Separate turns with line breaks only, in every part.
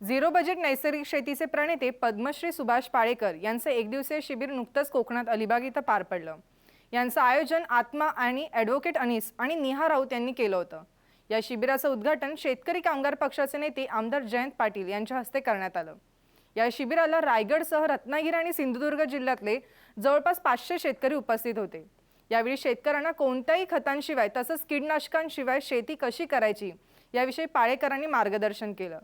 Zero budget नैसर्गिक शेतीचे प्रणेते पद्मश्री सुभाष पाळेकर यांचे एकदिवसीय शिबिर नुकतंच कोकणात अलिबाग इथं पार पडलं। यांचं आयोजन आत्मा आणि ॲडव्होकेट अनीस आणि निहा राऊत यांनी केलं होतं। या शिबिराचं उद्घाटन शेतकरी कामगार पक्षाचे नेते आमदार जयंत पाटील यांच्या हस्ते करण्यात आलं। या शिबिराला रायगडसह रत्नागिरी आणि सिंधुदुर्ग जिल्ह्यातले जवळपास 500 शेतकरी उपस्थित होते। यावेळी शेतकऱ्यांना कोणत्याही खतांशिवाय तसंच कीटकनाशकांशिवाय शेती कशी करायची याविषयी पाळेकरांनी मार्गदर्शन केलं।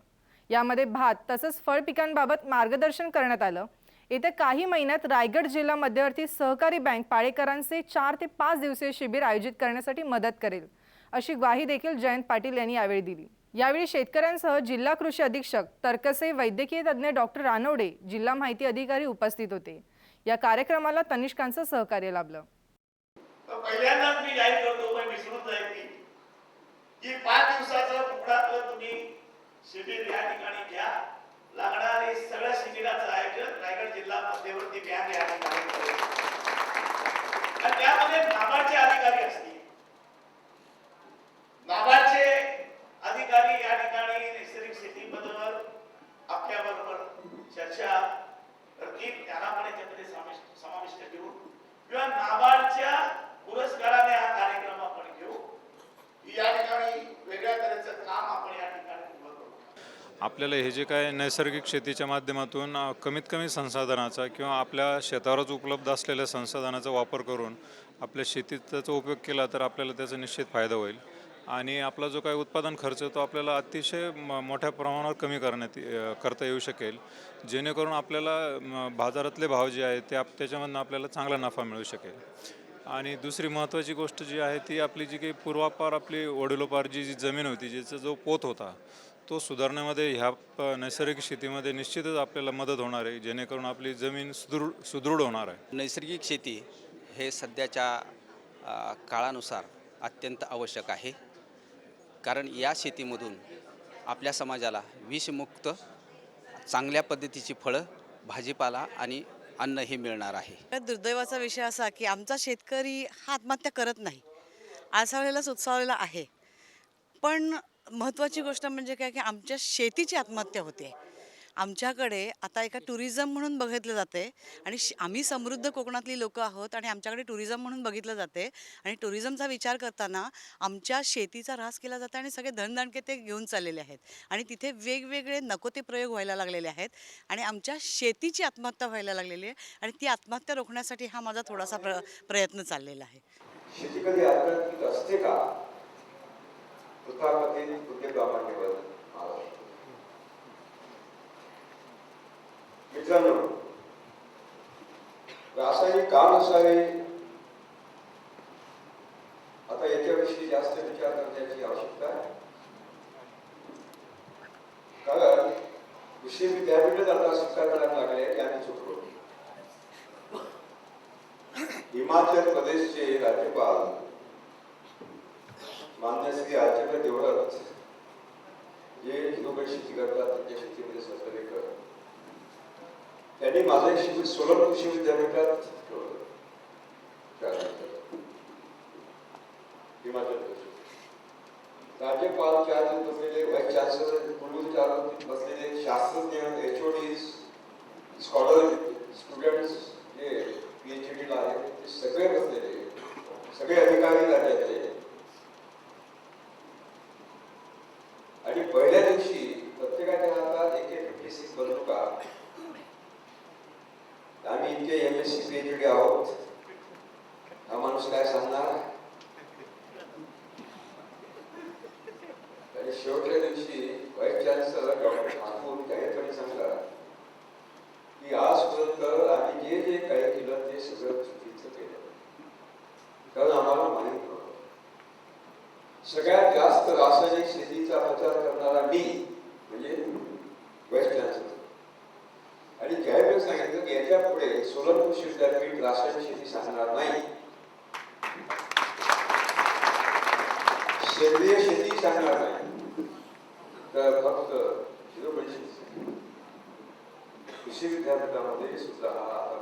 यामध्ये भात तसंच फळ पिकांबाबत मार्गदर्शन करण्यात आलं। येत्या काही महिन्यात रायगड जिल्हा मध्यवर्ती सहकारी बँक पाळेकरांचे 4 ते 5 दिवसीय शिबिर आयोजित करण्यासाठी मदत करेल, अशी ग्वाही देखील जयंत पाटील यांनी यावेळी दिली। यावेळी शेतकऱ्यांसह जिल्हा कृषी अधीक्षक तर्कसे, वैद्यकीय तज्ञ डॉक्टर रानवडे, जिल्हा माहिती अधिकारी उपस्थित होते। या कार्यक्रमाला तनिष्कांचं सहकार्य लाभलं।
पहिल्यांदाच मी जाहीर करतो, पण विसरून जाईल की 5 दिवसाचं कोकणातलं तुम्ही शिबिर या ठिकाणी घ्या। लागणारे सगळ्या शिबिराचं आयोजन रायगड जिल्हा मध्यवर्ती बँक या ठिकाणी करेल आणि त्यामध्ये नाबार्डचे अधिकारी असतील। नाबार्डचे अधिकारी या ठिकाणी नैसर्गिक शेतीबद्दल आपल्याबरोबर चर्चा करतील, त्यांना पण याच्यामध्ये समाविष्ट करू किंवा नाबार्डच्या पुरस्काराने हा कार्यक्रम आपण घेऊ। या ठिकाणी वेगळ्या तऱ्हेचं काम आपण या ठिकाणी उभं करू।
आपल्याला हे जे काय नैसर्गिक शेतीच्या माध्यमातून कमीत कमी संसाधनाचा किंवा आपल्या शेतावरच उपलब्ध असलेल्या संसाधनाचा वापर करून आपल्या शेतीत त्याचा उपयोग केला तर आपल्याला त्याचा निश्चित फायदा होईल आणि आपला जो काही उत्पादन खर्च तो आपल्याला अतिशय मोठ्या प्रमाणावर कमी करता येऊ शकेल, जेणेकरून आपल्याला बाजारातले भाव जे आहेत त्याच्यामधून आपल्याला चांगला नफा मिळू शकेल। आणि दुसरी महत्त्वाची गोष्ट जी आहे ती आपली जी काही पूर्वापार आपली वडिलोपार जी जमीन होती, जिचा जो पोत होता तो सुधारण्यामध्ये ह्या नैसर्गिक शेतीमध्ये निश्चितच आपल्याला मदत होणार आहे, जेणेकरून आपली जमीन सुदृढ होणार आहे।
नैसर्गिक शेती हे सध्याच्या काळानुसार अत्यंत आवश्यक आहे, कारण या शेतीमधून आपल्या समाजाला विषमुक्त चांगल्या पद्धतीची फळं, भाजीपाला आणि अन्न हे मिळणार आहे।
दुर्दैवाचा विषय असा की आमचा शेतकरी हा आत्महत्या करत नाही, आळसावलेलाच उत्सावलेला आहे। पण महत्त्वाची गोष्ट म्हणजे काय की आमच्या शेतीची आत्महत्या होते। आमच्याकडे आता एका टुरिझम म्हणून बघितलं जाते आणि आम्ही समृद्ध कोकणातली लोक आहोत आणि आमच्याकडे टुरिझम म्हणून बघितलं जाते आणि टुरिझमचा विचार करताना आमच्या शेतीचा ऱ्हास केला जातो आणि सगळे धनदानके ते घेऊन चाललेले आहेत आणि तिथे वेगवेगळे नको ते प्रयोग व्हायला लागलेले आहेत आणि आमच्या शेतीची आत्महत्या व्हायला लागलेली आहे आणि ती आत्महत्या रोखण्यासाठी हा माझा थोडासा प्रयत्न चाललेला आहे।
शेती कधी आत्महत्या असते का? तथाकथित उद्योगपतींवर मित्रांनो, रासायनिक का नसावे आता याच्याविषयी जास्त विचार करण्याची आवश्यकता आहे, कारण कृषी विद्यापीठात आता शिक्षा करायला लागले की आम्ही चुकलो। हिमाचल प्रदेशचे राज्यपाल मान्य श्री आचार्य देवव्रत जे हिरोबेट शेती करतात त्यांच्या शेतीमध्ये सहकार्य करतात, त्यांनी माझं एक शिबिर सोलन कृषी विद्यापीठात हिमाचल प्रदेश राज्यपाल 4 दिन बसलेले, व्हाईस चान्सलर कुलगुरू 4 दिन बसलेले, शास्त्रज्ञ, HODs, स्कॉलर, स्टुडंट्स जे PhD ला आहेत ते सगळे बसलेले, सगळे अधिकारी राज्यातले। आणि पहिल्या दिवशी प्रत्येकाच्या हातात AK-56 बंदुका। आम्ही इतके MSc PhD आहोत, हा माणूस काय सांगणार? आणि शेवटच्या दिवशी व्हाईस चान्सलर डॉक्टर ठाकूर काहीतरी सांगला की आजपर्यंत आम्ही जे जे काही केलं ते सगळं चुकीचं केलं, कारण आम्हाला माहित नव्हतं। सगळ्यात जास्त रासायनिक शेतीचा प्रचार करणारा मी म्हणजे व्हाईस चान्सलर, आणि ज्यावेळेस सांगितलं की याच्या पुढे सोलन कृषी विद्यापीठ रासायनिक शेती सांगणार नाही, सेंद्रिय शेती सांगणार नाही, तर फक्त कृषी विद्यापीठामध्ये सुद्धा हा आता